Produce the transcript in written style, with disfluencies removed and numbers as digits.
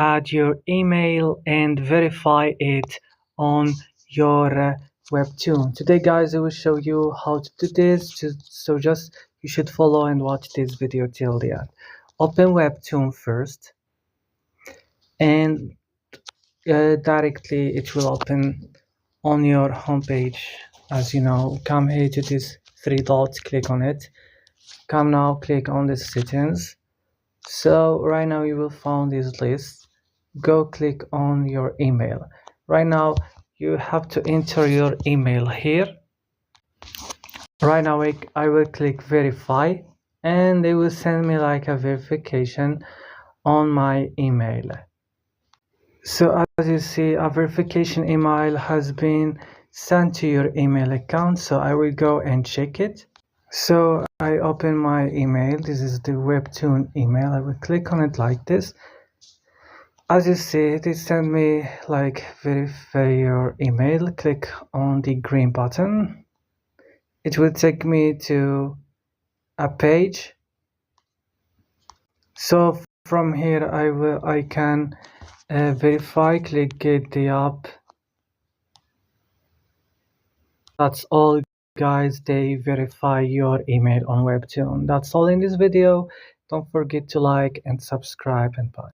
add your email and verify it on your WEBTOON. Today guys, I will show you how to do this, so you should follow and watch this video till the end. Open WEBTOON first, and directly it will open on your homepage. As you know, come here to this three dots, click on it. Come now, click on the settings. So right now you will find this list. Go click on your email. Right now you have to enter your email here. Right now I will click verify, and they will send me like a verification on my email. So as you see, a verification email has been sent to your email account, so I will go and check it. So I open my email. This is the WEBTOON email. I will click on it like this. As you see, it sent me like verify your email. Click on the green button. It will take me to a page. So from here I can verify. Click get the app. That's all guys, they verify your email on WEBTOON. That's all in this video. Don't forget to like and subscribe, and bye.